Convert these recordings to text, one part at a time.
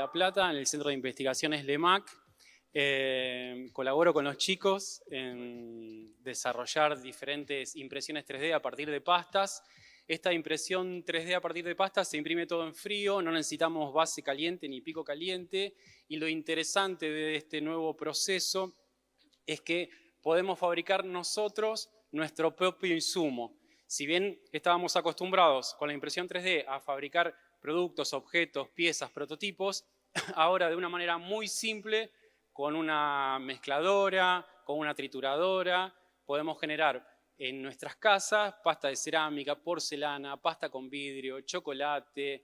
La Plata, en el Centro de Investigaciones LEMAC. Colaboro con los chicos en desarrollar diferentes impresiones 3D a partir de pastas. Esta impresión 3D a partir de pastas se imprime todo en frío, no necesitamos base caliente ni pico caliente, y lo interesante de este nuevo proceso es que podemos fabricar nosotros nuestro propio insumo. Si bien estábamos acostumbrados con la impresión 3D a fabricar productos, objetos, piezas, prototipos, ahora de una manera muy simple, con una mezcladora, con una trituradora, podemos generar en nuestras casas pasta de cerámica, porcelana, pasta con vidrio, chocolate,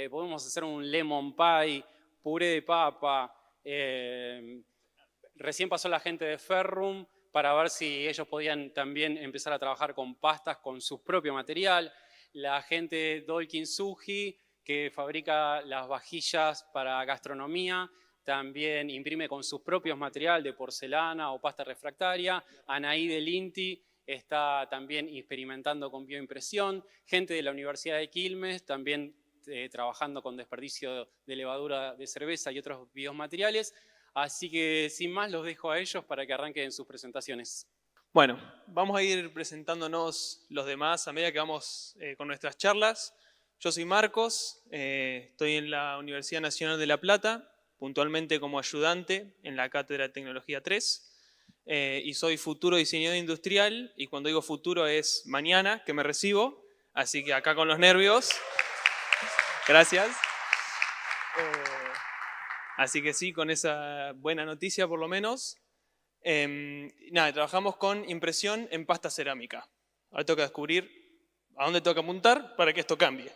podemos hacer un lemon pie, puré de papa. Recién pasó la gente de Ferrum para ver si ellos podían también empezar a trabajar con pastas con su propio material. La gente de Dolkin Suji, que fabrica las vajillas para gastronomía, también imprime con sus propios materiales de porcelana o pasta refractaria. Anaí del INTI está también experimentando con bioimpresión. Gente de la Universidad de Quilmes también trabajando con desperdicio de levadura de cerveza y otros biomateriales. Así que sin más los dejo a ellos para que arranquen sus presentaciones. Bueno, vamos a ir presentándonos los demás a medida que vamos con nuestras charlas. Yo soy Marcos, estoy en la Universidad Nacional de La Plata, puntualmente como ayudante en la Cátedra de Tecnología 3, y soy futuro diseñador industrial, y cuando digo futuro es mañana que me recibo, así que acá con los nervios. Gracias. Así que sí, con esa buena noticia por lo menos. Nada, trabajamos con impresión en pasta cerámica. Ahora toca descubrir a dónde toca apuntar para que esto cambie.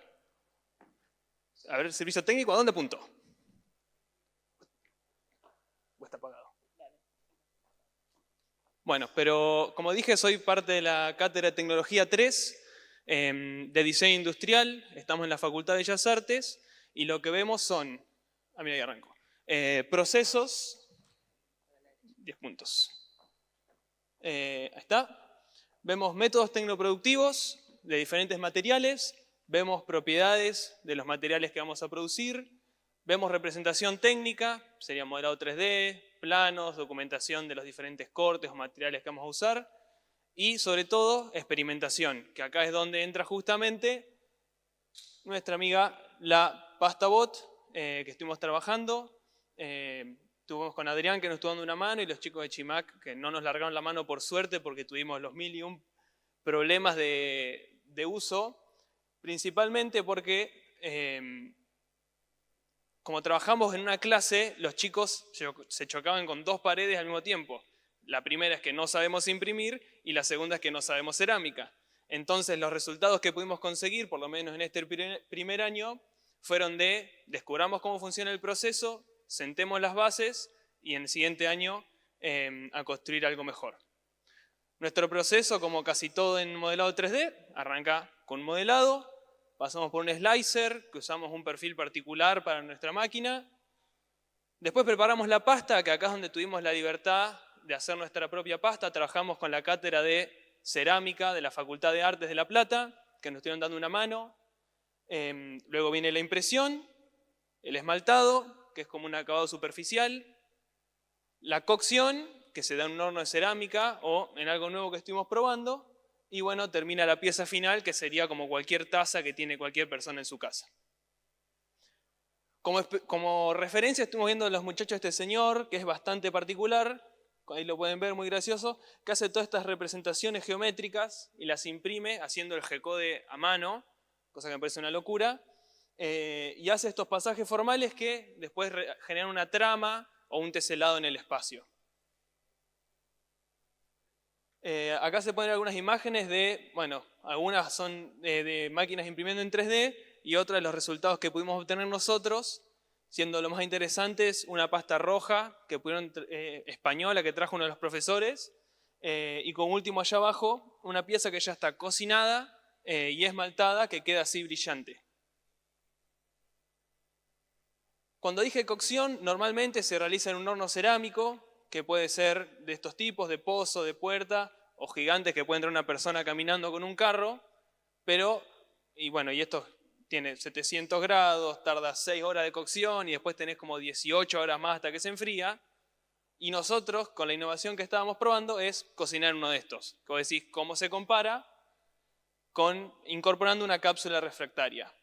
A ver, servicio técnico, ¿a dónde apunto? ¿O está apagado? Bueno, pero como dije, soy parte de la Cátedra de Tecnología 3 de Diseño Industrial. Estamos en la Facultad de Bellas Artes y lo que vemos son... mira, ahí arranco. Procesos... 10 puntos. Ahí está. Vemos métodos tecnoproductivos de diferentes materiales. Vemos propiedades de los materiales que vamos a producir. Vemos representación técnica, sería modelado 3D, planos, documentación de los diferentes cortes o materiales que vamos a usar. Y sobre todo, experimentación, que acá es donde entra justamente nuestra amiga la PastaBot, que estuvimos trabajando. Estuvimos con Adrián, que nos estuvo dando una mano, y los chicos de Chimac, que no nos largaron la mano por suerte, porque tuvimos los 1001 problemas de uso, principalmente porque como trabajamos en una clase, los chicos se chocaban con dos paredes al mismo tiempo. La primera es que no sabemos imprimir y la segunda es que no sabemos cerámica. Entonces los resultados que pudimos conseguir, por lo menos en este primer año, fueron de descubramos cómo funciona el proceso, sentemos las bases y en el siguiente año a construir algo mejor. Nuestro proceso, como casi todo en modelado 3D, arranca con modelado. Pasamos por un slicer, que usamos un perfil particular para nuestra máquina. Después preparamos la pasta, que acá es donde tuvimos la libertad de hacer nuestra propia pasta. Trabajamos con la cátedra de cerámica de la Facultad de Artes de La Plata, que nos estuvieron dando una mano. Luego viene la impresión, el esmaltado, que es como un acabado superficial. La cocción, que se da en un horno de cerámica o en algo nuevo que estuvimos probando. Y bueno, termina la pieza final, que sería como cualquier taza que tiene cualquier persona en su casa. Como referencia estuvimos viendo a los muchachos de este señor, que es bastante particular, ahí lo pueden ver, muy gracioso, que hace todas estas representaciones geométricas y las imprime haciendo el G-code a mano, cosa que me parece una locura, y hace estos pasajes formales que después generan una trama o un teselado en el espacio. Acá se ponen algunas imágenes de, bueno, algunas son de máquinas imprimiendo en 3D y otras de los resultados que pudimos obtener nosotros, siendo lo más interesantes una pasta roja que pudieron, española que trajo uno de los profesores, y como último allá abajo una pieza que ya está cocinada y esmaltada que queda así brillante. Cuando dije cocción, normalmente se realiza en un horno cerámico, que puede ser de estos tipos, de pozo, de puerta, o gigantes que puede entrar una persona caminando con un carro, pero, y bueno, y estos tiene 700 grados, tarda 6 horas de cocción y después tenés como 18 horas más hasta que se enfría. Y nosotros, con la innovación que estábamos probando, es cocinar uno de estos. Como decís, ¿cómo se compara? Con incorporando una cápsula refractaria,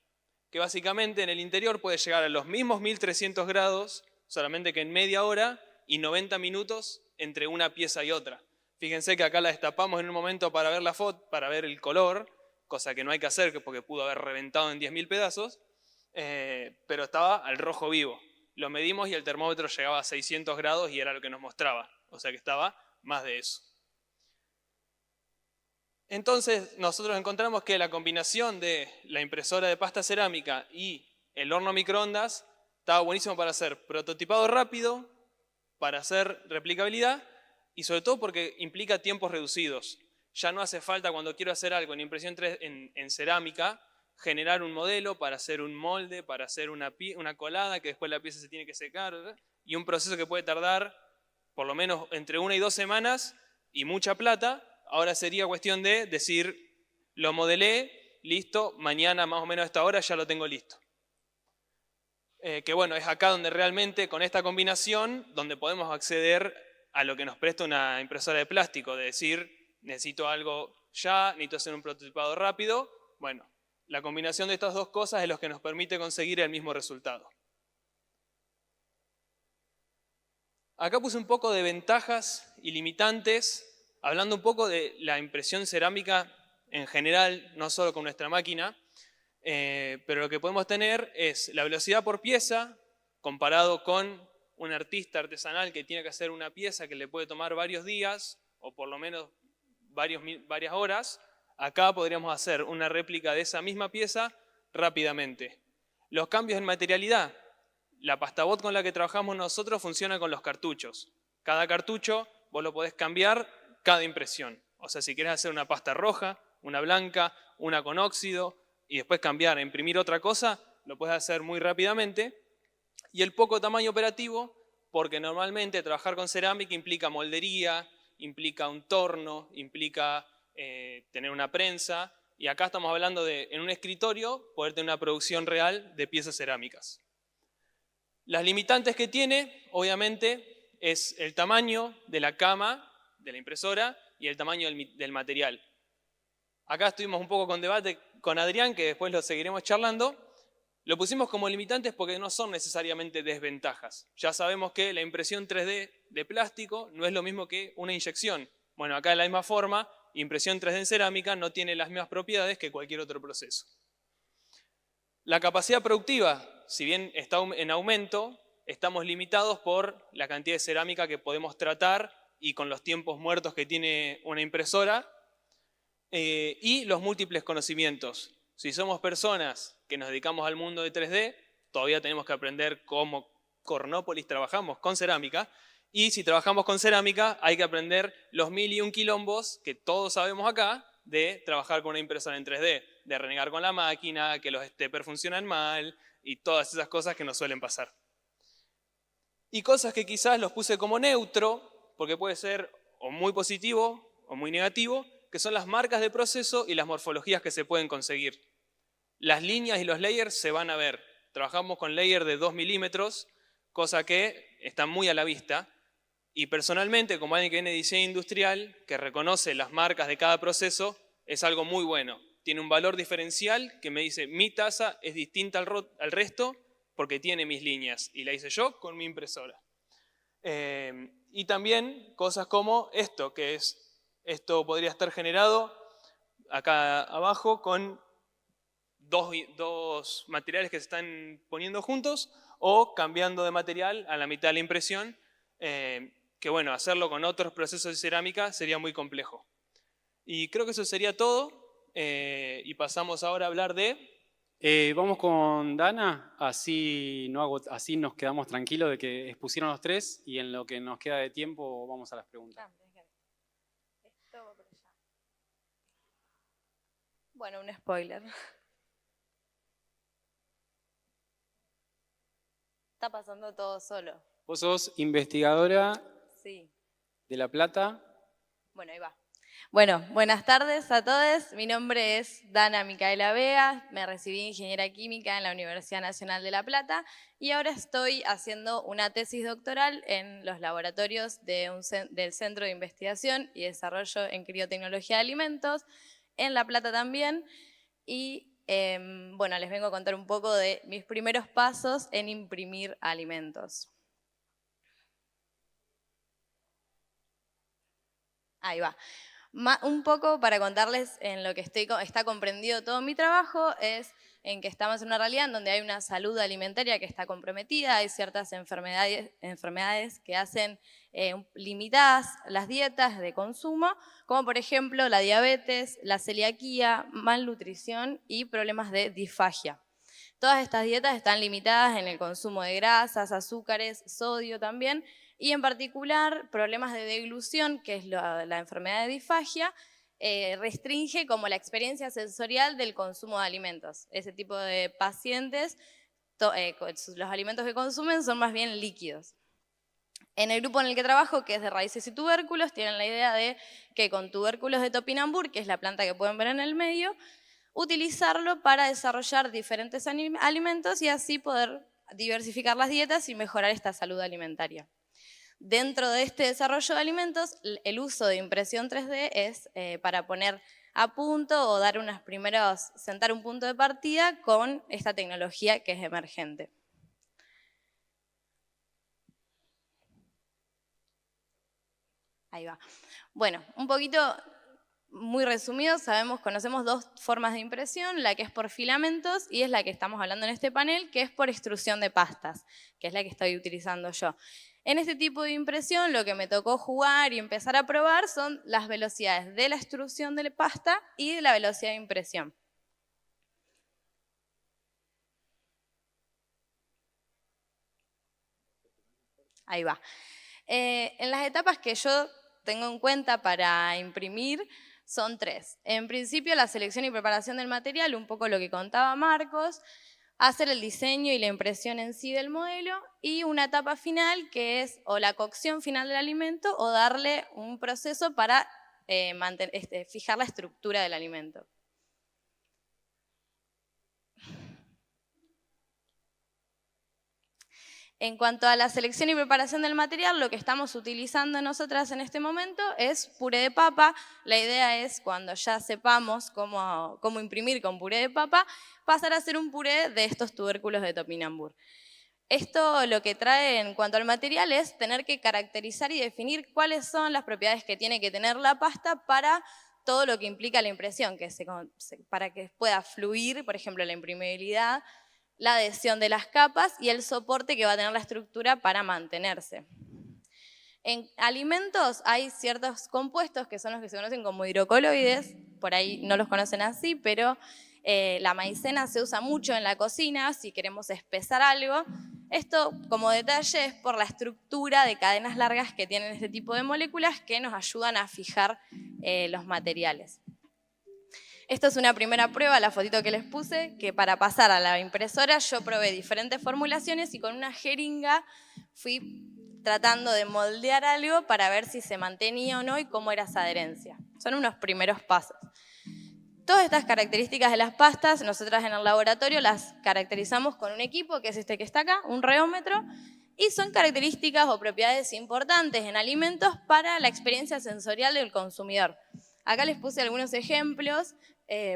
que básicamente en el interior puede llegar a los mismos 1300 grados, solamente que en media hora y 90 minutos entre una pieza y otra. Fíjense que acá la destapamos en un momento para ver la foto, para ver el color, cosa que no hay que hacer porque pudo haber reventado en 10.000 pedazos, pero estaba al rojo vivo. Lo medimos y el termómetro llegaba a 600 grados y era lo que nos mostraba, o sea que estaba más de eso. Entonces nosotros encontramos que la combinación de la impresora de pasta cerámica y el horno microondas estaba buenísimo para hacer prototipado rápido, para hacer replicabilidad y sobre todo porque implica tiempos reducidos. Ya no hace falta cuando quiero hacer algo en impresión 3 en cerámica, generar un modelo para hacer un molde, para hacer una colada que después la pieza se tiene que secar, ¿verdad? Y un proceso que puede tardar por lo menos entre 1 y 2 semanas y mucha plata. Ahora sería cuestión de decir, lo modelé, listo, mañana más o menos a esta hora ya lo tengo listo. Que bueno, es acá donde realmente con esta combinación, donde podemos acceder a lo que nos presta una impresora de plástico, de decir, necesito algo ya, necesito hacer un prototipado rápido. Bueno, la combinación de estas dos cosas es lo que nos permite conseguir el mismo resultado. Acá puse un poco de ventajas y limitantes, hablando un poco de la impresión cerámica en general, no solo con nuestra máquina, pero lo que podemos tener es la velocidad por pieza comparado con un artista artesanal que tiene que hacer una pieza que le puede tomar varios días o por lo menos varias horas. Acá podríamos hacer una réplica de esa misma pieza rápidamente. Los cambios en materialidad. La pastabot con la que trabajamos nosotros funciona con los cartuchos. Cada cartucho vos lo podés cambiar cada impresión. O sea, si querés hacer una pasta roja, una blanca, una con óxido y después cambiar, imprimir otra cosa, lo podés hacer muy rápidamente. Y el poco tamaño operativo, porque normalmente trabajar con cerámica implica moldería, implica un torno, implica tener una prensa. Y acá estamos hablando de, en un escritorio, poder tener una producción real de piezas cerámicas. Las limitantes que tiene, obviamente, es el tamaño de la cama, de la impresora, y el tamaño del material. Acá estuvimos un poco con debate con Adrián, que después lo seguiremos charlando. Lo pusimos como limitantes porque no son necesariamente desventajas. Ya sabemos que la impresión 3D de plástico no es lo mismo que una inyección. Bueno, acá de la misma forma, impresión 3D en cerámica no tiene las mismas propiedades que cualquier otro proceso. La capacidad productiva, si bien está en aumento, estamos limitados por la cantidad de cerámica que podemos tratar y con los tiempos muertos que tiene una impresora y los múltiples conocimientos. Si somos personas que nos dedicamos al mundo de 3D, todavía tenemos que aprender cómo Cornópolis trabajamos con cerámica y si trabajamos con cerámica hay que aprender los 1001 quilombos que todos sabemos acá de trabajar con una impresora en 3D, de renegar con la máquina, que los steppers funcionan mal y todas esas cosas que nos suelen pasar. Y cosas que quizás los puse como neutro, porque puede ser o muy positivo o muy negativo, que son las marcas de proceso y las morfologías que se pueden conseguir. Las líneas y los layers se van a ver. Trabajamos con layers de 2 milímetros, cosa que está muy a la vista. Y personalmente, como alguien que viene de diseño industrial, que reconoce las marcas de cada proceso, es algo muy bueno. Tiene un valor diferencial que me dice, mi taza es distinta al resto porque tiene mis líneas. Y la hice yo con mi impresora. Y también cosas como esto, que es, esto podría estar generado acá abajo con dos materiales que se están poniendo juntos o cambiando de material a la mitad de la impresión, que bueno, hacerlo con otros procesos de cerámica sería muy complejo. Y creo que eso sería todo y pasamos ahora a hablar de... Vamos con Dana, así nos quedamos tranquilos de que expusieron los tres y en lo que nos queda de tiempo vamos a las preguntas. Esto va por allá. Bueno, un spoiler. Está pasando todo solo. Vos sos investigadora Sí. de La Plata. Bueno, ahí va. Bueno, buenas tardes a todos. Mi nombre es Dana Micaela Vega. Me recibí de Ingeniera Química en la Universidad Nacional de La Plata y ahora estoy haciendo una tesis doctoral en los laboratorios del Centro de Investigación y Desarrollo en Criotecnología de Alimentos, en La Plata también. Y bueno, les vengo a contar un poco de mis primeros pasos en imprimir alimentos. Ahí va. Un poco para contarles en lo que está comprendido todo mi trabajo es en que estamos en una realidad en donde hay una salud alimentaria que está comprometida, hay ciertas enfermedades que hacen limitadas las dietas de consumo, como por ejemplo la diabetes, la celiaquía, malnutrición y problemas de disfagia. Todas estas dietas están limitadas en el consumo de grasas, azúcares, sodio también, y en particular problemas de deglución, que es la enfermedad de disfagia, restringe como la experiencia sensorial del consumo de alimentos. Ese tipo de pacientes, los alimentos que consumen son más bien líquidos. En el grupo en el que trabajo, que es de raíces y tubérculos, tienen la idea de que con tubérculos de topinambur, que es la planta que pueden ver en el medio, utilizarlo para desarrollar diferentes alimentos y así poder diversificar las dietas y mejorar esta salud alimentaria. Dentro de este desarrollo de alimentos, el uso de impresión 3D es para poner a punto o sentar un punto de partida con esta tecnología que es emergente. Ahí va. Bueno, un poquito muy resumido, conocemos dos formas de impresión, la que es por filamentos y es la que estamos hablando en este panel, que es por extrusión de pastas, que es la que estoy utilizando yo. En este tipo de impresión lo que me tocó jugar y empezar a probar son las velocidades de la extrusión de la pasta y de la velocidad de impresión. Ahí va. En las etapas que yo tengo en cuenta para imprimir son 3. En principio, la selección y preparación del material, un poco lo que contaba Marcos, hacer el diseño y la impresión en sí del modelo, y una etapa final que es o la cocción final del alimento o darle un proceso para fijar la estructura del alimento. En cuanto a la selección y preparación del material, lo que estamos utilizando nosotras en este momento es puré de papa. La idea es, cuando ya sepamos cómo imprimir con puré de papa, pasar a hacer un puré de estos tubérculos de topinambur. Esto lo que trae en cuanto al material es tener que caracterizar y definir cuáles son las propiedades que tiene que tener la pasta para todo lo que implica la impresión, para que pueda fluir, por ejemplo, la imprimibilidad, la adhesión de las capas y el soporte que va a tener la estructura para mantenerse. En alimentos hay ciertos compuestos que son los que se conocen como hidrocoloides, por ahí no los conocen así, pero la maicena se usa mucho en la cocina si queremos espesar algo. Esto, como detalle, es por la estructura de cadenas largas que tienen este tipo de moléculas que nos ayudan a fijar los materiales. Esta es una primera prueba, la fotito que les puse, que para pasar a la impresora yo probé diferentes formulaciones y con una jeringa fui tratando de moldear algo para ver si se mantenía o no y cómo era esa adherencia. Son unos primeros pasos. Todas estas características de las pastas, nosotras en el laboratorio las caracterizamos con un equipo, que es este que está acá, un reómetro, y son características o propiedades importantes en alimentos para la experiencia sensorial del consumidor. Acá les puse algunos ejemplos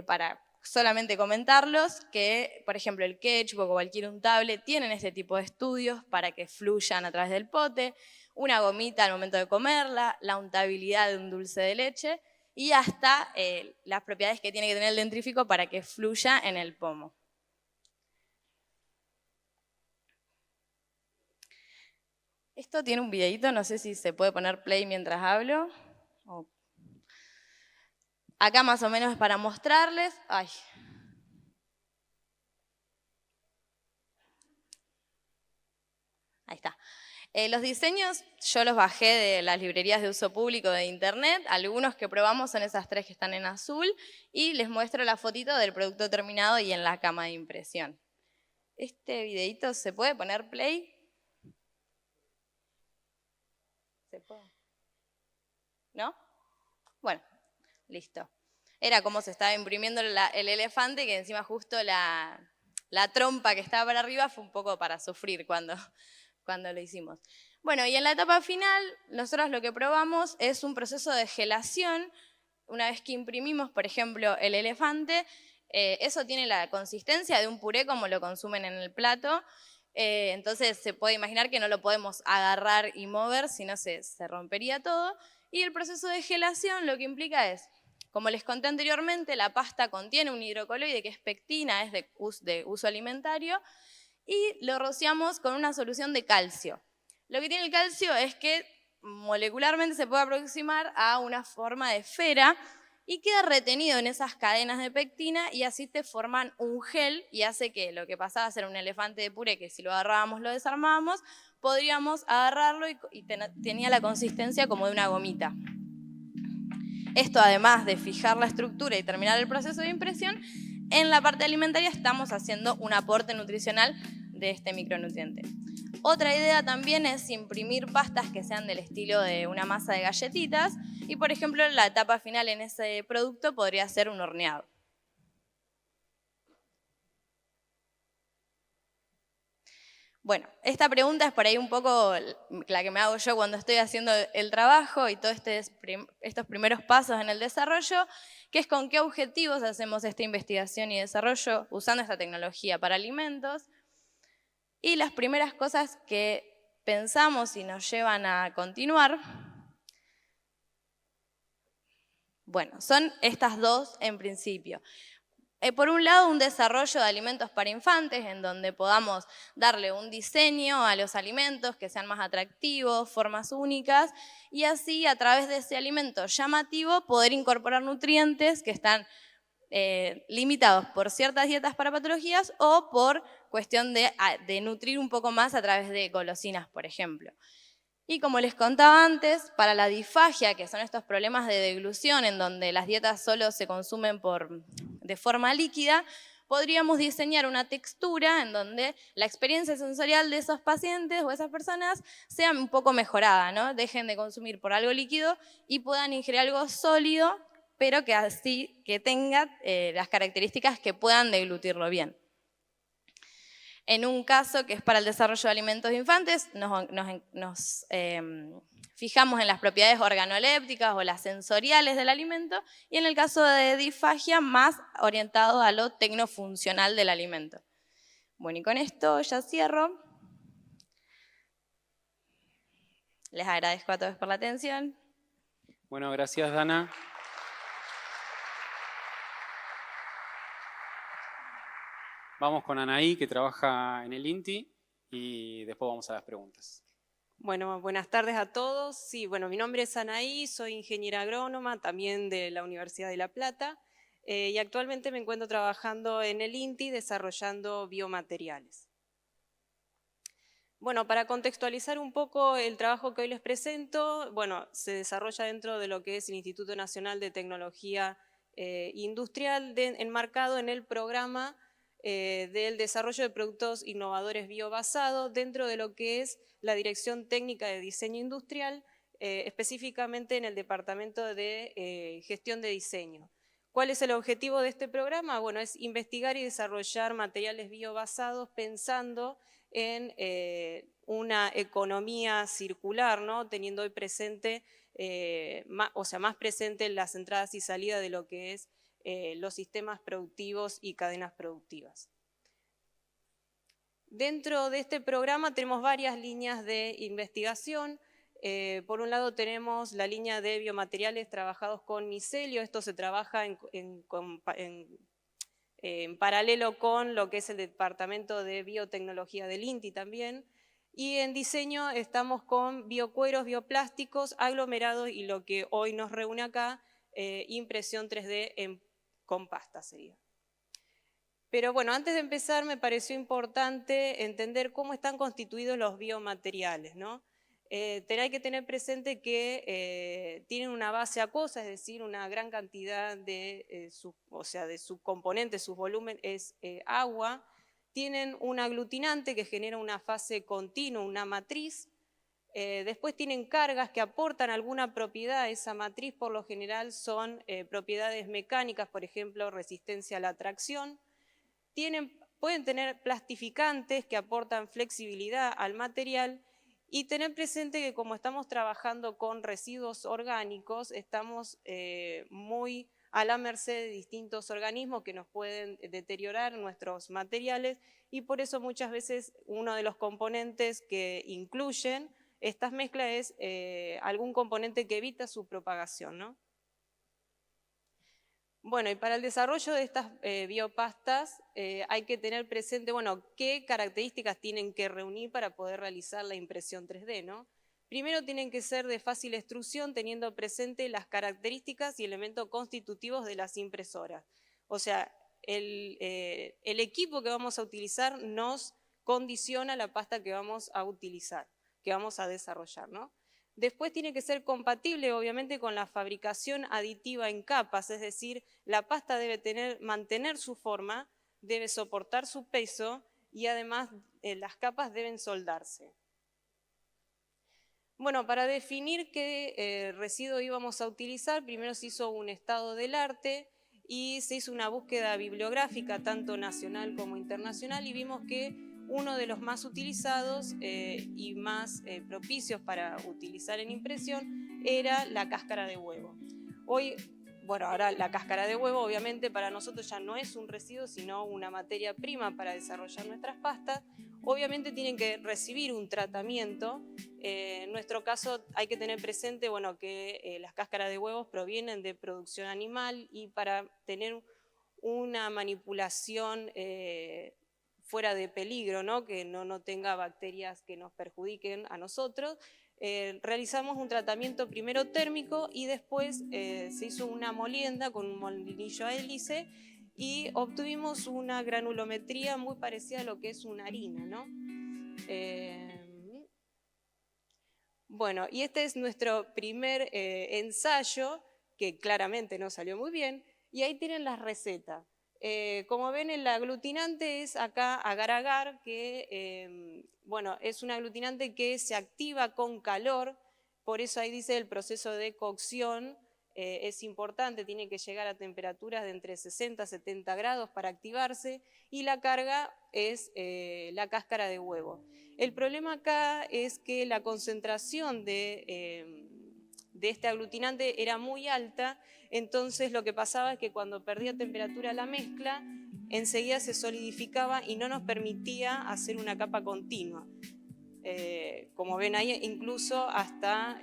para solamente comentarlos, que por ejemplo el ketchup o cualquier untable tienen este tipo de estudios para que fluyan a través del pote, una gomita al momento de comerla, la untabilidad de un dulce de leche y hasta las propiedades que tiene que tener el dentrífico para que fluya en el pomo. Esto tiene un videíto, no sé si se puede poner play mientras hablo. Acá más o menos es para mostrarles. Ay. Ahí está. Los diseños yo los bajé de las librerías de uso público de internet. Algunos que probamos son esas 3 que están en azul. Y les muestro la fotito del producto terminado y en la cama de impresión. Este videíto, ¿se puede poner play? ¿Se puede? ¿No? Bueno, Listo. Era como se estaba imprimiendo el elefante, que encima justo la trompa que estaba para arriba fue un poco para sufrir cuando lo hicimos. Bueno, y en la etapa final, nosotros lo que probamos es un proceso de gelación. Una vez que imprimimos, por ejemplo, el elefante, eso tiene la consistencia de un puré como lo consumen en el plato. Entonces se puede imaginar que no lo podemos agarrar y mover, sino se rompería todo. Y el proceso de gelación lo que implica es, como les conté anteriormente, la pasta contiene un hidrocoloide que es pectina, es de uso alimentario, y lo rociamos con una solución de calcio. Lo que tiene el calcio es que molecularmente se puede aproximar a una forma de esfera y queda retenido en esas cadenas de pectina y así te forman un gel y hace que lo que pasaba a ser un elefante de puré, que si lo agarrábamos lo desarmábamos, podríamos agarrarlo y tenía la consistencia como de una gomita. Esto, además de fijar la estructura y terminar el proceso de impresión, en la parte alimentaria estamos haciendo un aporte nutricional de este micronutriente. Otra idea también es imprimir pastas que sean del estilo de una masa de galletitas y, por ejemplo, la etapa final en ese producto podría ser un horneado. Bueno, esta pregunta es por ahí un poco la que me hago yo cuando estoy haciendo el trabajo y todos estos primeros pasos en el desarrollo, que es con qué objetivos hacemos esta investigación y desarrollo usando esta tecnología para alimentos. Y las primeras cosas que pensamos y nos llevan a continuar, bueno, son estas dos en principio. Por un lado, un desarrollo de alimentos para infantes, en donde podamos darle un diseño a los alimentos que sean más atractivos, formas únicas, y así, a través de ese alimento llamativo, poder incorporar nutrientes que están limitados por ciertas dietas para patologías o por cuestión de nutrir un poco más a través de golosinas, por ejemplo. Y como les contaba antes, para la disfagia, que son estos problemas de deglución en donde las dietas solo se consumen de forma líquida, podríamos diseñar una textura en donde la experiencia sensorial de esos pacientes o esas personas sea un poco mejorada, ¿no? Dejen de consumir por algo líquido y puedan ingerir algo sólido, pero que tenga las características que puedan deglutirlo bien. En un caso que es para el desarrollo de alimentos de infantes, nos fijamos en las propiedades organolépticas o las sensoriales del alimento, y en el caso de disfagia, más orientado a lo tecnofuncional del alimento. Bueno, y con esto ya cierro. Les agradezco a todos por la atención. Bueno, gracias, Dana. Vamos con Anaí, que trabaja en el INTI, y después vamos a las preguntas. Bueno, buenas tardes a todos. Sí, bueno, mi nombre es Anaí, soy ingeniera agrónoma, también de la Universidad de La Plata, y actualmente me encuentro trabajando en el INTI desarrollando biomateriales. Bueno, para contextualizar un poco el trabajo que hoy les presento, bueno, se desarrolla dentro de lo que es el Instituto Nacional de Tecnología Industrial, enmarcado en el programa del desarrollo de productos innovadores biobasados dentro de lo que es la Dirección Técnica de Diseño Industrial, específicamente en el Departamento de Gestión de Diseño. ¿Cuál es el objetivo de este programa? Bueno, es investigar y desarrollar materiales biobasados pensando en una economía circular, ¿no? Teniendo hoy presente, más presente en las entradas y salidas de lo que es los sistemas productivos y cadenas productivas. Dentro de este programa tenemos varias líneas de investigación. Por un lado tenemos la línea de biomateriales trabajados con micelio. Esto se trabaja en paralelo con lo que es el Departamento de Biotecnología del INTI también. Y en diseño estamos con biocueros, bioplásticos, aglomerados y lo que hoy nos reúne acá, impresión 3D con pasta sería. Pero bueno, antes de empezar me pareció importante entender cómo están constituidos los biomateriales, ¿no? Hay que tener presente que tienen una base acuosa, es decir, una gran cantidad de subcomponentes, su volumen es agua. Tienen un aglutinante que genera una fase continua, una matriz. Después tienen cargas que aportan alguna propiedad a esa matriz, por lo general son propiedades mecánicas, por ejemplo, resistencia a la tracción. Pueden tener plastificantes que aportan flexibilidad al material y tener presente que como estamos trabajando con residuos orgánicos, estamos muy a la merced de distintos organismos que nos pueden deteriorar nuestros materiales y por eso muchas veces uno de los componentes que incluyen estas mezclas es algún componente que evita su propagación, ¿no? Bueno, y para el desarrollo de estas biopastas hay que tener presente, bueno, qué características tienen que reunir para poder realizar la impresión 3D, ¿no? Primero tienen que ser de fácil extrusión, teniendo presente las características y elementos constitutivos de las impresoras. O sea, el equipo que vamos a utilizar nos condiciona la pasta que vamos a utilizar, que vamos a desarrollar, ¿no? Después tiene que ser compatible, obviamente, con la fabricación aditiva en capas, es decir, la pasta debe mantener su forma, debe soportar su peso y además las capas deben soldarse. Bueno, para definir qué residuo íbamos a utilizar, primero se hizo un estado del arte y se hizo una búsqueda bibliográfica, tanto nacional como internacional, y vimos que uno de los más utilizados y más propicios para utilizar en impresión era la cáscara de huevo. Hoy, bueno, ahora la cáscara de huevo obviamente para nosotros ya no es un residuo, sino una materia prima para desarrollar nuestras pastas. Obviamente tienen que recibir un tratamiento. En nuestro caso hay que tener presente, bueno, que las cáscaras de huevos provienen de producción animal y para tener una manipulación fuera de peligro, ¿no? Que no tenga bacterias que nos perjudiquen a nosotros, realizamos un tratamiento primero térmico y después se hizo una molienda con un molinillo a hélice y obtuvimos una granulometría muy parecida a lo que es una harina, ¿no? Bueno, y este es nuestro primer ensayo, que claramente no salió muy bien, y ahí tienen las recetas. Como ven, el aglutinante es acá agar-agar, que bueno, es un aglutinante que se activa con calor, por eso ahí dice el proceso de cocción es importante, tiene que llegar a temperaturas de entre 60 y 70 grados para activarse, y la carga es la cáscara de huevo. El problema acá es que la concentración de este aglutinante era muy alta, entonces lo que pasaba es que cuando perdía temperatura la mezcla, enseguida se solidificaba y no nos permitía hacer una capa continua. Como ven ahí, incluso hasta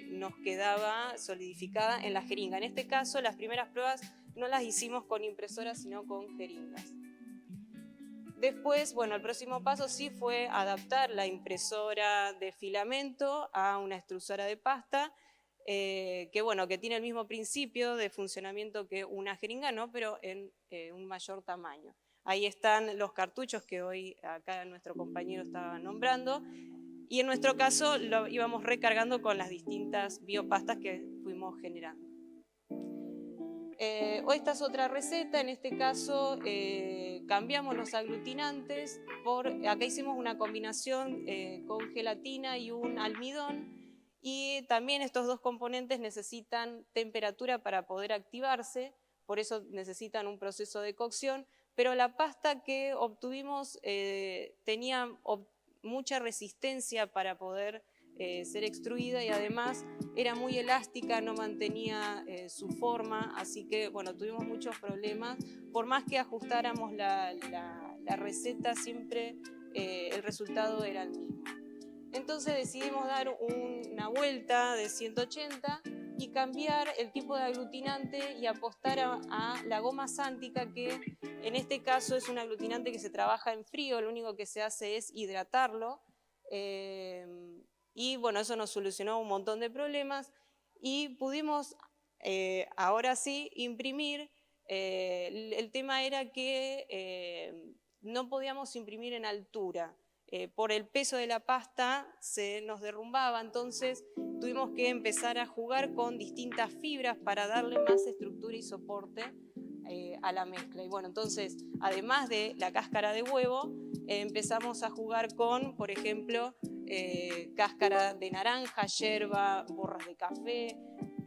nos quedaba solidificada en la jeringa. En este caso, las primeras pruebas no las hicimos con impresoras, sino con jeringas. Después, bueno, el próximo paso sí fue adaptar la impresora de filamento a una extrusora de pasta, que bueno, que tiene el mismo principio de funcionamiento que una jeringa, ¿no? Pero en un mayor tamaño. Ahí están los cartuchos que hoy acá nuestro compañero estaba nombrando, y en nuestro caso lo íbamos recargando con las distintas biopastas que fuimos generando. Esta es otra receta, en este caso cambiamos los aglutinantes, acá hicimos una combinación con gelatina y un almidón, y también estos dos componentes necesitan temperatura para poder activarse, por eso necesitan un proceso de cocción, pero la pasta que obtuvimos tenía mucha resistencia para poder ser extruida y además era muy elástica, no mantenía su forma, así que bueno, tuvimos muchos problemas. Por más que ajustáramos la receta, siempre el resultado era el mismo. Entonces decidimos dar una vuelta de 180 y cambiar el tipo de aglutinante y apostar a la goma sántica, que en este caso es un aglutinante que se trabaja en frío, lo único que se hace es hidratarlo. Y bueno, eso nos solucionó un montón de problemas y pudimos ahora sí imprimir. El tema era que no podíamos imprimir en altura. Por el peso de la pasta se nos derrumbaba, entonces tuvimos que empezar a jugar con distintas fibras para darle más estructura y soporte a la mezcla. Y bueno, entonces, además de la cáscara de huevo, empezamos a jugar con, por ejemplo, cáscara de naranja, yerba, borras de café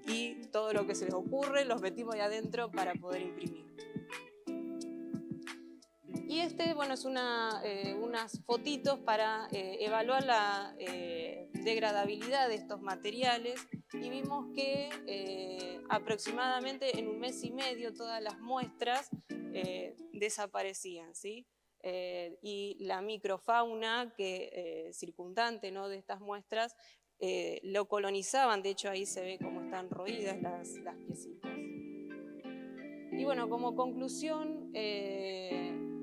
y todo lo que se les ocurre, los metimos ahí adentro para poder imprimir. Y bueno, es unas fotitos para evaluar la degradabilidad de estos materiales y vimos que aproximadamente en un mes y medio todas las muestras desaparecían, ¿sí? Y la microfauna circundante, ¿no?, de estas muestras lo colonizaban, de hecho ahí se ve cómo están roídas las piecitas. Y bueno, como conclusión,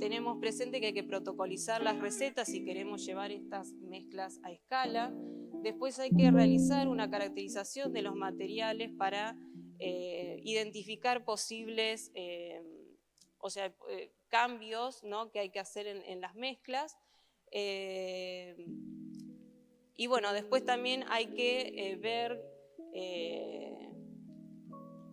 tenemos presente que hay que protocolizar las recetas si queremos llevar estas mezclas a escala. Después hay que realizar una caracterización de los materiales para identificar posibles cambios, ¿no?, que hay que hacer en las mezclas. Y bueno, después también hay que ver...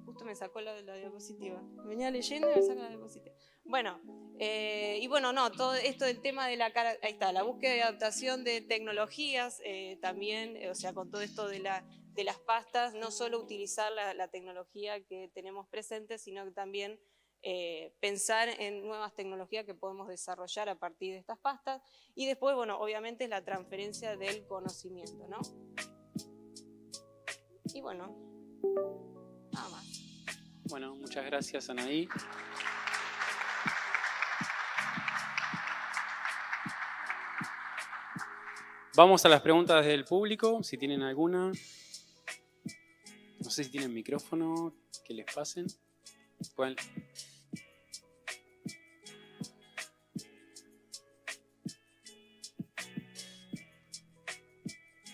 justo me sacó la diapositiva. Venía leyendo y me saca la diapositiva. Bueno, y bueno, no, todo esto del tema de ahí está, la búsqueda y adaptación de tecnologías, también, o sea, con todo esto de las pastas, no solo utilizar la tecnología que tenemos presente, sino que también pensar en nuevas tecnologías que podemos desarrollar a partir de estas pastas. Y después, bueno, obviamente es la transferencia del conocimiento, ¿no? Y bueno, nada más. Bueno, muchas gracias, Anaí. Vamos a las preguntas del público, si tienen alguna. No sé si tienen micrófono, que les pasen. Pueden...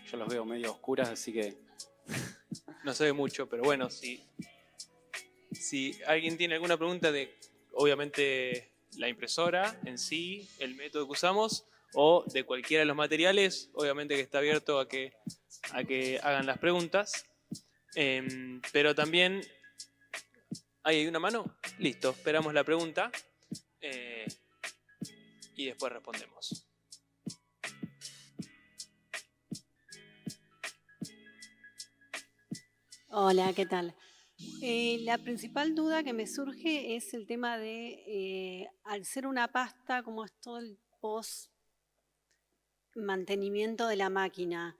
Yo los veo medio oscuras, así que... No se ve mucho, pero bueno, si alguien tiene alguna pregunta de, obviamente, la impresora en sí, el método que usamos, o de cualquiera de los materiales, obviamente que está abierto a que hagan las preguntas. Pero también... ¿Hay una mano? Listo, esperamos la pregunta y después respondemos. Hola, ¿qué tal? La principal duda que me surge es el tema de, al ser una pasta, como es todo el post-mantenimiento de la máquina,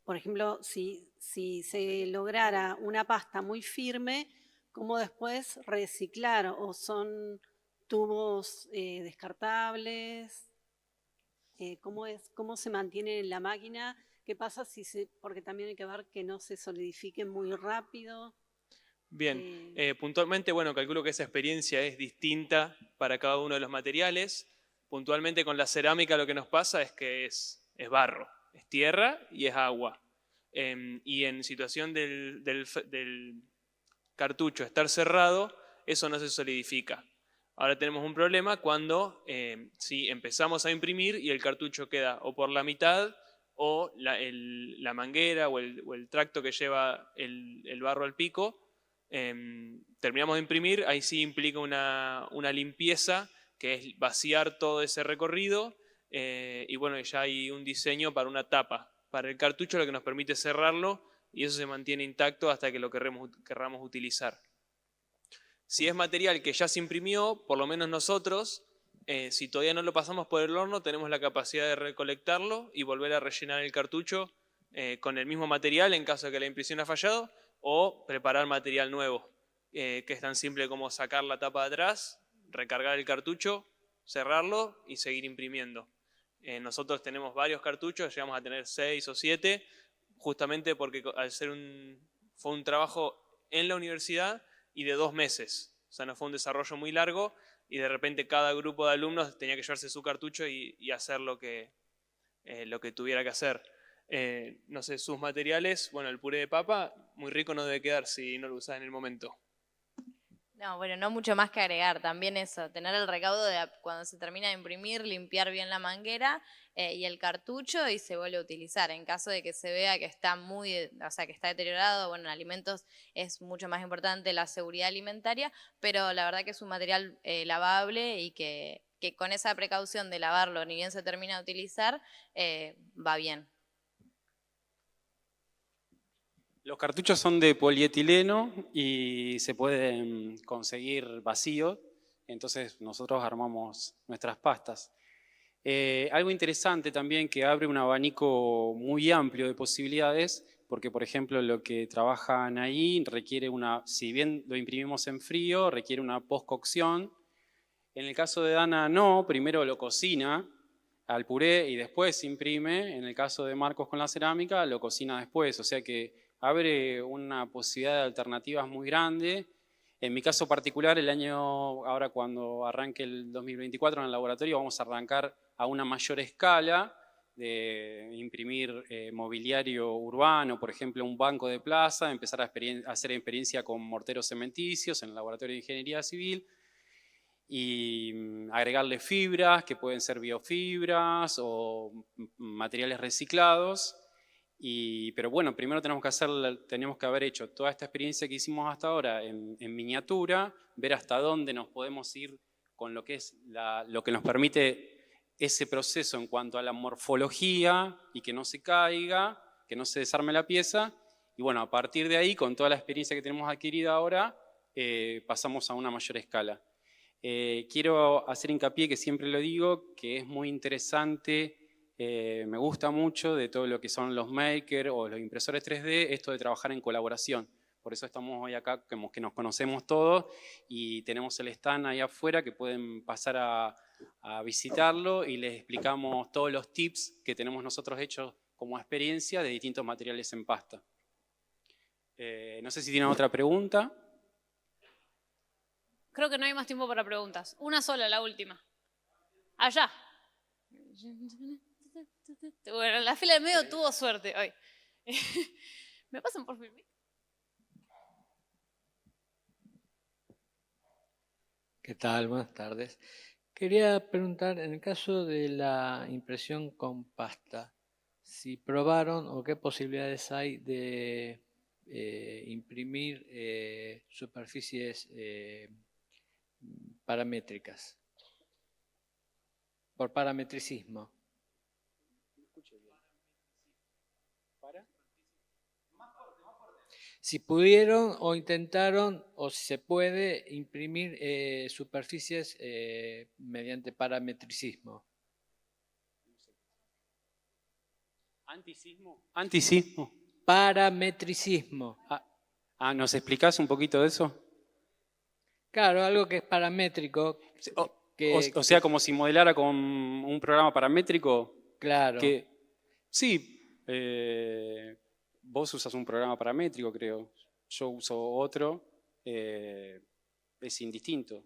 por ejemplo, si se lograra una pasta muy firme, ¿cómo después reciclar? ¿O son tubos descartables? ¿Cómo se mantiene en la máquina? ¿Qué pasa porque también hay que ver que no se solidifique muy rápido? Bien, puntualmente, bueno, calculo que esa experiencia es distinta para cada uno de los materiales. Puntualmente con la cerámica lo que nos pasa es que es barro, es tierra y es agua. Y en situación del cartucho estar cerrado, eso no se solidifica. Ahora tenemos un problema cuando si empezamos a imprimir y el cartucho queda o por la mitad o la manguera o el tracto que lleva el barro al pico, terminamos de imprimir, ahí sí implica una limpieza, que es vaciar todo ese recorrido, y bueno, ya hay un diseño para una tapa para el cartucho, lo que nos permite cerrarlo, y eso se mantiene intacto hasta que lo querramos utilizar. Si es material que ya se imprimió, por lo menos nosotros, si todavía no lo pasamos por el horno, tenemos la capacidad de recolectarlo y volver a rellenar el cartucho con el mismo material en caso de que la impresión haya fallado, o preparar material nuevo, que es tan simple como sacar la tapa de atrás, recargar el cartucho, cerrarlo y seguir imprimiendo. Nosotros tenemos varios cartuchos, llegamos a tener 6 o 7, justamente porque al ser fue un trabajo en la universidad y de 2 meses. O sea, no fue un desarrollo muy largo y de repente cada grupo de alumnos tenía que llevarse su cartucho y hacer lo que tuviera que hacer. No sé, sus materiales, bueno, el puré de papa, muy rico no debe quedar si no lo usás en el momento. No, bueno, no mucho más que agregar, también eso, tener el recaudo de cuando se termina de imprimir, limpiar bien la manguera y el cartucho y se vuelve a utilizar. En caso de que se vea que está que está deteriorado, bueno, en alimentos es mucho más importante la seguridad alimentaria, pero la verdad que es un material lavable y que que con esa precaución de lavarlo ni bien se termina de utilizar, va bien. Los cartuchos son de polietileno y se pueden conseguir vacíos, entonces nosotros armamos nuestras pastas. Algo interesante también que abre un abanico muy amplio de posibilidades, porque por ejemplo lo que trabajan ahí requiere si bien lo imprimimos en frío, requiere una postcocción. En el caso de Dana no, primero lo cocina al puré y después imprime. En el caso de Marcos con la cerámica lo cocina después, o sea que abre una posibilidad de alternativas muy grande. En mi caso particular, ahora cuando arranque el 2024 en el laboratorio, vamos a arrancar a una mayor escala de imprimir mobiliario urbano, por ejemplo, un banco de plaza, empezar a hacer experiencia con morteros cementicios en el laboratorio de ingeniería civil y agregarle fibras, que pueden ser biofibras o materiales reciclados. Pero bueno, primero tenemos que haber hecho toda esta experiencia que hicimos hasta ahora en miniatura, ver hasta dónde nos podemos ir con lo que es lo que nos permite ese proceso en cuanto a la morfología y que no se caiga, que no se desarme la pieza. Y bueno, a partir de ahí, con toda la experiencia que tenemos adquirida ahora, pasamos a una mayor escala. Quiero hacer hincapié, que siempre lo digo, que es muy interesante. Me gusta mucho de todo lo que son los makers o los impresores 3D, esto de trabajar en colaboración. Por eso estamos hoy acá, como que nos conocemos todos y tenemos el stand ahí afuera que pueden pasar a visitarlo y les explicamos todos los tips que tenemos nosotros hechos como experiencia de distintos materiales en pasta. No sé si tienen otra pregunta. Creo que no hay más tiempo para preguntas. Una sola, la última. Allá. Bueno, la fila de medio tuvo suerte hoy. ¿Me pasan por fin? ¿Qué tal? Buenas tardes. Quería preguntar, en el caso de la impresión con pasta, si probaron o qué posibilidades hay de imprimir superficies paramétricas, por parametricismo. Si pudieron o intentaron o si se puede imprimir superficies mediante parametricismo. ¿Antisismo? Antisismo. Parametricismo. ¿Nos explicás un poquito de eso? Claro, algo que es paramétrico. O sea, como si modelara con un programa paramétrico. Claro. Sí. Vos usas un programa paramétrico, creo. Yo uso otro. Es indistinto.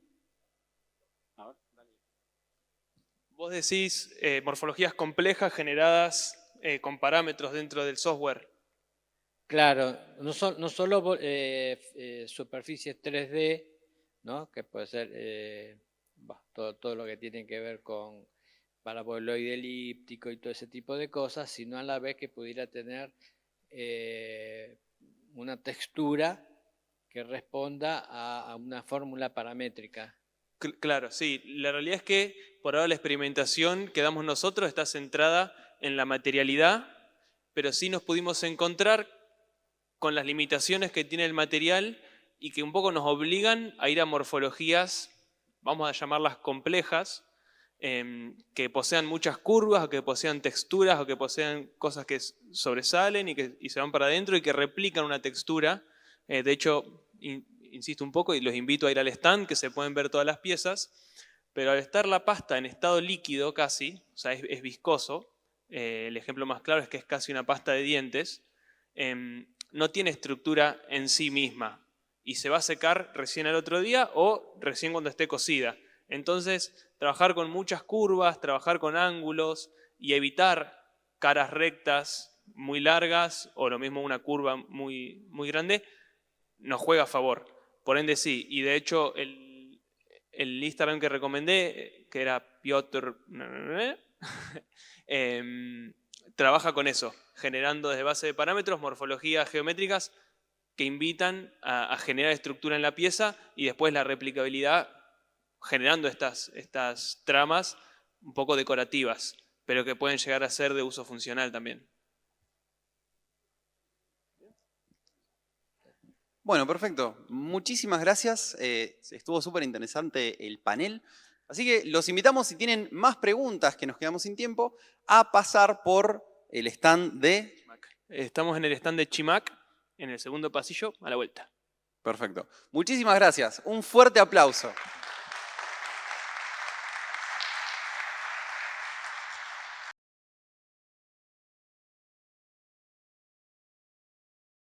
A ver, dale. Vos decís morfologías complejas generadas con parámetros dentro del software. Claro, no solo superficies 3D, ¿no? Que puede ser todo lo que tiene que ver con paraboloide elíptico y todo ese tipo de cosas, sino a la vez que pudiera tener una textura que responda a una fórmula paramétrica. Claro, sí. La realidad es que por ahora la experimentación que damos nosotros está centrada en la materialidad, pero sí nos pudimos encontrar con las limitaciones que tiene el material y que un poco nos obligan a ir a morfologías, vamos a llamarlas complejas, que posean muchas curvas, o que posean texturas, o que posean cosas que sobresalen y se van para adentro y que replican una textura. De hecho, insisto un poco y los invito a ir al stand, que se pueden ver todas las piezas, pero al estar la pasta en estado líquido casi, o sea, es viscoso, el ejemplo más claro es que es casi una pasta de dientes, no tiene estructura en sí misma y se va a secar recién al otro día o recién cuando esté cocida. Entonces, trabajar con muchas curvas, trabajar con ángulos y evitar caras rectas muy largas o lo mismo una curva muy, muy grande, nos juega a favor. Por ende sí, y de hecho el Instagram que recomendé, que era Piotr, trabaja con eso, generando desde base de parámetros morfologías geométricas que invitan a generar estructura en la pieza y después la replicabilidad generando estas tramas un poco decorativas, pero que pueden llegar a ser de uso funcional también. Bueno, perfecto. Muchísimas gracias. Estuvo súper interesante el panel. Así que los invitamos, si tienen más preguntas, que nos quedamos sin tiempo, a pasar por el stand de... Estamos en el stand de Chimac, en el segundo pasillo, a la vuelta. Perfecto. Muchísimas gracias. Un fuerte aplauso.